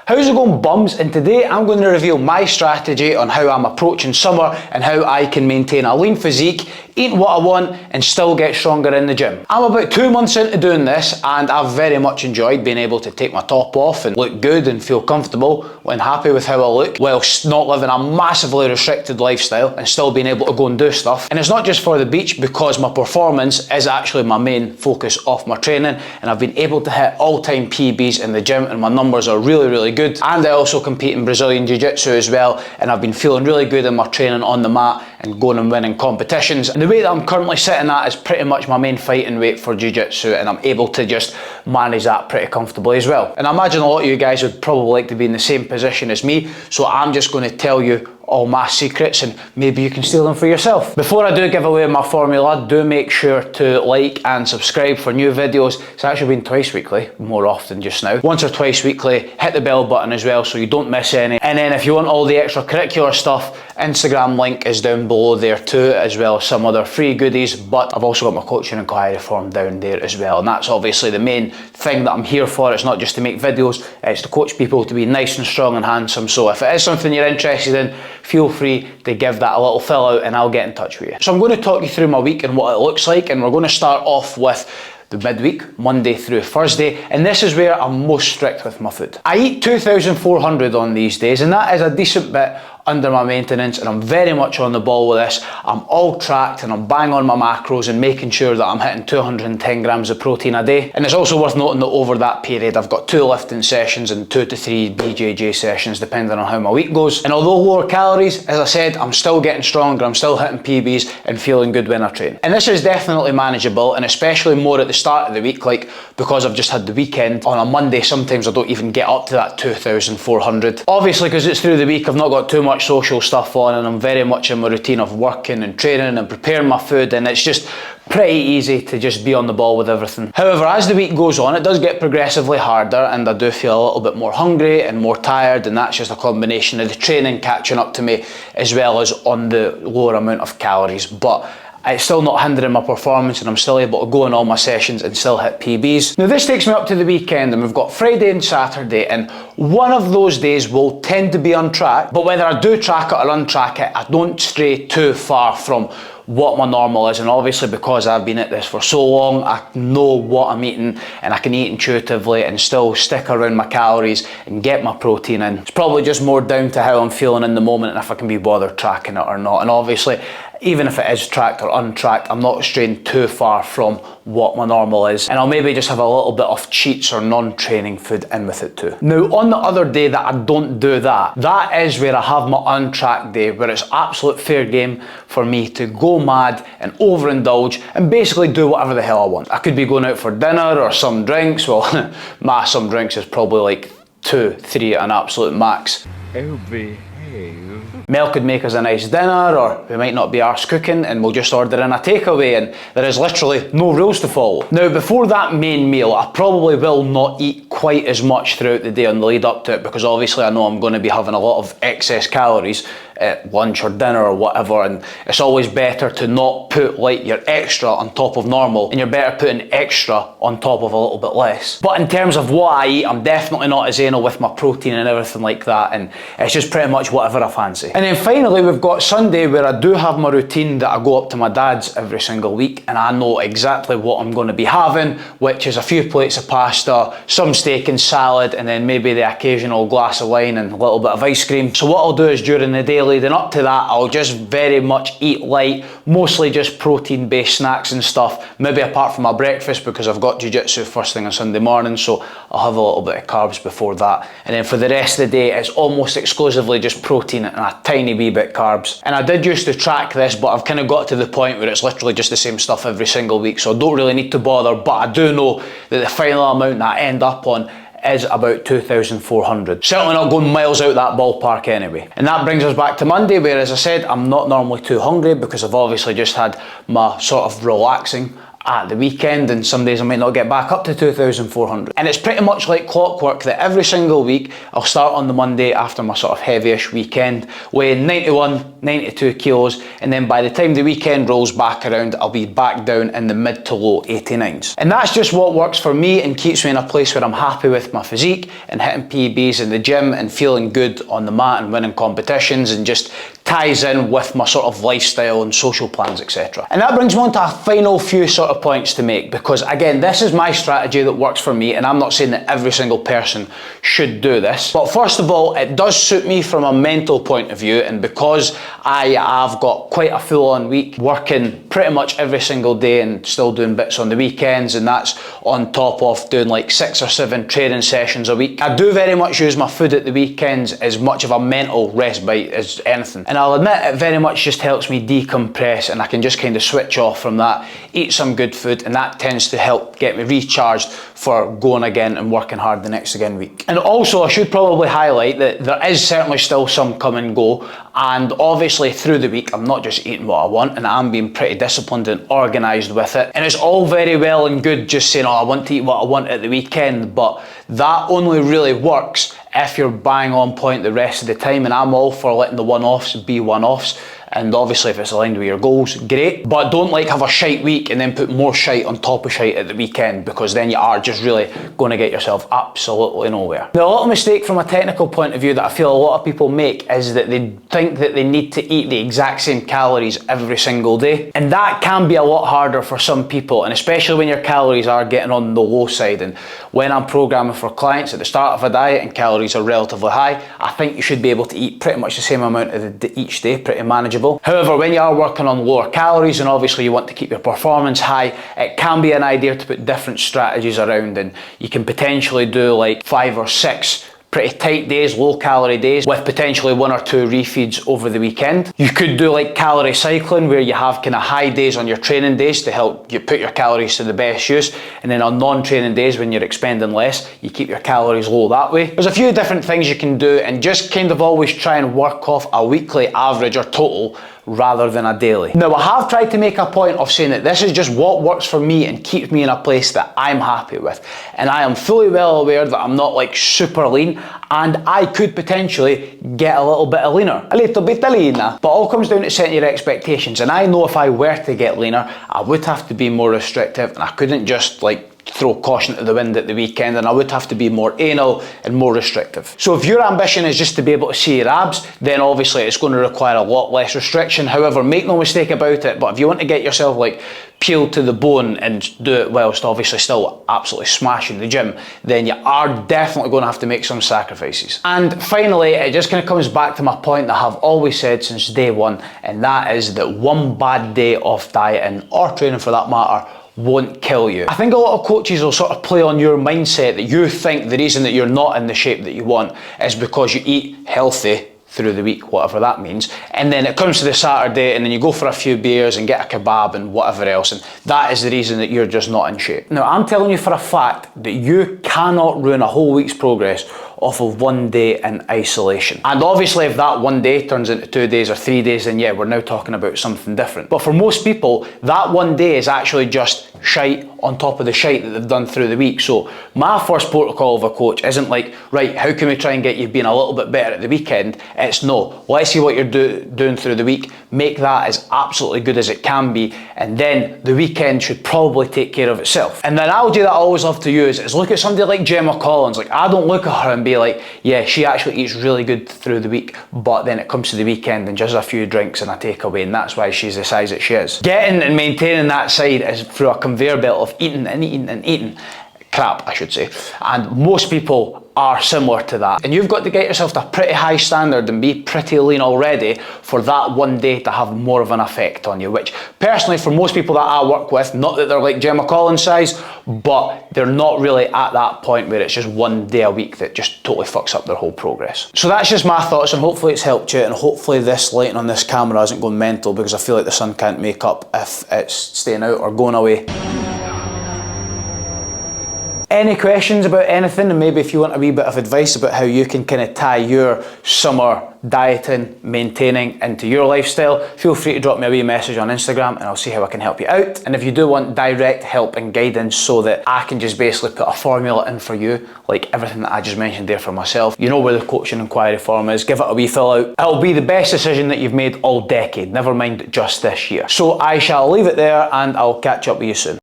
How's it going, bums? And today I'm going to reveal my strategy on how I'm approaching summer and how I can maintain a lean physique, eat what I want and still get stronger in the gym. I'm about 2 months into doing this and I've very much enjoyed being able to take my top off and look good and feel comfortable when happy with how I look, whilst not living a massively restricted lifestyle and still being able to go and do stuff. And it's not just for the beach, because my performance is actually my main focus of my training, and I've been able to hit all-time PBs in the gym and my numbers are really good. And I also compete in Brazilian Jiu-Jitsu as well, and I've been feeling really good in my training on the mat and going and winning competitions. And the weight that I'm currently sitting at is pretty much my main fighting weight for Jiu-Jitsu, and I'm able to just manage that pretty comfortably as well. And I imagine a lot of you guys would probably like to be in the same position as me, so I'm just going to tell you all my secrets and maybe you can steal them for yourself. Before I do give away my formula, do make sure to like and subscribe for new videos. It's actually been twice weekly, more often just now. Once or twice weekly, hit the bell button as well so you don't miss any. And then if you want all the extracurricular stuff, Instagram link is down below there too, as well as some other free goodies, but I've also got my coaching inquiry form down there as well. And that's obviously the main thing that I'm here for. It's not just to make videos, it's to coach people to be nice and strong and handsome. So if it is something you're interested in, feel free to give that a little fill out and I'll get in touch with you. So I'm going to talk you through my week and what it looks like, and we're going to start off with the midweek, Monday through Thursday, and this is where I'm most strict with my food. I eat 2,400 on these days, and that is a decent bit under my maintenance, and I'm very much on the ball with this. I'm all tracked and I'm bang on my macros and making sure that I'm hitting 210 grams of protein a day. And it's also worth noting that over that period I've got 2 lifting sessions and 2 to 3 BJJ sessions depending on how my week goes. And although lower calories, as I said, I'm still getting stronger, I'm still hitting PBs and feeling good when I train. And this is definitely manageable, and especially more at the start of the week, like because I've just had the weekend. On a Monday sometimes I don't even get up to that 2,400. Obviously because it's through the week I've not got too much social stuff on, and I'm very much in my routine of working and training and preparing my food, and it's just pretty easy to just be on the ball with everything. However, as the week goes on, it does get progressively harder and I do feel a little bit more hungry and more tired, and that's just a combination of the training catching up to me as well as on the lower amount of calories. But it's still not hindering my performance and I'm still able to go in all my sessions and still hit PBs. Now this takes me up to the weekend, and we've got Friday and Saturday, and one of those days will tend to be on track, but whether I do track it or untrack it, I don't stray too far from what my normal is. And obviously because I've been at this for so long, I know what I'm eating and I can eat intuitively and still stick around my calories and get my protein in. It's probably just more down to how I'm feeling in the moment and if I can be bothered tracking it or not. And obviously even if it is tracked or untracked, I'm not straying too far from what my normal is, and I'll maybe just have a little bit of cheats or non-training food in with it too. Now on the other day that I don't do that, that is where I have my untracked day, where it's absolute fair game for me to go mad and overindulge and basically do whatever the hell I want. I could be going out for dinner or some drinks. Well, my some drinks is probably like 2, 3 at an absolute max. Mel could make us a nice dinner, or we might not be arse cooking and we'll just order in a takeaway, and there is literally no rules to follow. Now before that main meal, I probably will not eat quite as much throughout the day on the lead up to it, because obviously I know I'm going to be having a lot of excess calories at lunch or dinner or whatever, and it's always better to not put like your extra on top of normal, and you're better putting extra on top of a little bit less. But in terms of what I eat, I'm definitely not as anal with my protein and everything like that, and it's just pretty much whatever I fancy. And then finally we've got Sunday, where I do have my routine that I go up to my dad's every single week, and I know exactly what I'm going to be having, which is a few plates of pasta, some steak and salad, and then maybe the occasional glass of wine and a little bit of ice cream. So what I'll do is during the day leading up to that, I'll just very much eat light, mostly just protein based snacks and stuff, maybe apart from my breakfast because I've got jiu-jitsu first thing on Sunday morning, so I'll have a little bit of carbs before that. And then for the rest of the day, it's almost exclusively just protein and a tiny wee bit carbs. And I did used to track this, but I've kind of got to the point where it's literally just the same stuff every single week, so I don't really need to bother. But I do know that the final amount that I end up on is about 2,400. Certainly not going miles out that ballpark anyway. And that brings us back to Monday, where as I said, I'm not normally too hungry because I've obviously just had my sort of relaxing at the weekend, and some days I might not get back up to 2,400. And it's pretty much like clockwork that every single week I'll start on the Monday after my sort of heavyish weekend, weighing 91, 92 kilos, and then by the time the weekend rolls back around, I'll be back down in the mid to low 89s. And that's just what works for me and keeps me in a place where I'm happy with my physique and hitting PBs in the gym and feeling good on the mat and winning competitions, and just ties in with my sort of lifestyle and social plans, etc. And that brings me on to a final few sort of points to make, because again, this is my strategy that works for me, and I'm not saying that every single person should do this. But first of all, it does suit me from a mental point of view, and because I have got quite a full-on week, working pretty much every single day and still doing bits on the weekends, and that's on top of doing like 6 or 7 training sessions a week. I do very much use my food at the weekends as much of a mental respite as anything. And I'll admit it very much just helps me decompress, and I can just kind of switch off from that, eat some good food, and that tends to help get me recharged for going again and working hard the next again week. And also, I should probably highlight that there is certainly still some come and go, and obviously through the week I'm not just eating what I want, and I'm being pretty disciplined and organised with it. And it's all very well and good just saying, oh, I want to eat what I want at the weekend, but that only really works if you're bang on point the rest of the time. And I'm all for letting the one-offs be one-offs, and obviously if it's aligned with your goals, great, but don't like have a shite week and then put more shite on top of shite at the weekend, because then you are just really going to get yourself absolutely nowhere. Now, a little mistake from a technical point of view that I feel a lot of people make is that they think that they need to eat the exact same calories every single day, and that can be a lot harder for some people, and especially when your calories are getting on the low side. And when I'm programming for clients at the start of a diet and calories are relatively high, I think you should be able to eat pretty much the same amount each day, pretty manageable. However, when you are working on lower calories and obviously you want to keep your performance high, it can be an idea to put different strategies around, and you can potentially do like 5 or 6 pretty tight days, low calorie days, with potentially 1 or 2 refeeds over the weekend. You could do like calorie cycling, where you have kind of high days on your training days to help you put your calories to the best use, and then on non-training days when you're expending less, you keep your calories low that way. There's a few different things you can do, and just kind of always try and work off a weekly average or total rather than a daily. Now, I have tried to make a point of saying that this is just what works for me and keeps me in a place that I'm happy with. And I am fully well aware that I'm not like super lean, and I could potentially get a little bit leaner. A little bit leaner. But all comes down to setting your expectations. And I know if I were to get leaner, I would have to be more restrictive, and I couldn't just like throw caution to the wind at the weekend, and I would have to be more anal and more restrictive. So if your ambition is just to be able to see your abs, then obviously it's going to require a lot less restriction. However, make no mistake about it, but if you want to get yourself like peeled to the bone and do it whilst obviously still absolutely smashing the gym, then you are definitely going to have to make some sacrifices. And finally, it just kind of comes back to my point that I've always said since day one, and that is that one bad day off dieting, or training for that matter, won't kill you. I think a lot of coaches will sort of play on your mindset that you think the reason that you're not in the shape that you want is because you eat healthy through the week, whatever that means, and then it comes to the Saturday and then you go for a few beers and get a kebab and whatever else, and that is the reason that you're just not in shape. Now, I'm telling you for a fact that you cannot ruin a whole week's progress off of one day in isolation. And obviously if that one day turns into 2 days or 3 days, then yeah, we're now talking about something different. But for most people, that one day is actually just shite on top of the shite that they've done through the week. So my first protocol of a coach isn't like, right, how can we try and get you being a little bit better at the weekend? It's no, let's see what you're doing through the week, make that as absolutely good as it can be, and then the weekend should probably take care of itself. And the analogy that I always love to use is look at somebody like Gemma Collins. Like, I don't look at her and be like, yeah, she actually eats really good through the week, but then it comes to the weekend and just a few drinks and a takeaway, and that's why she's the size that she is. Getting and maintaining that side is through a conveyor belt of eating and eating and eating. Crap, I should say. And most people are similar to that. And you've got to get yourself to a pretty high standard and be pretty lean already for that one day to have more of an effect on you, which personally for most people that I work with, not that they're like Gemma Collins size, but they're not really at that point where it's just one day a week that just totally fucks up their whole progress. So that's just my thoughts, and hopefully it's helped you, and hopefully this lighting on this camera isn't going mental, because I feel like the sun can't make up if it's staying out or going away. Any questions about anything, and maybe if you want a wee bit of advice about how you can kind of tie your summer dieting, maintaining into your lifestyle, feel free to drop me a wee message on Instagram and I'll see how I can help you out. And if you do want direct help and guidance so that I can just basically put a formula in for you, like everything that I just mentioned there for myself, you know where the coaching inquiry form is, give it a wee fill out. It'll be the best decision that you've made all decade, never mind just this year. So I shall leave it there and I'll catch up with you soon.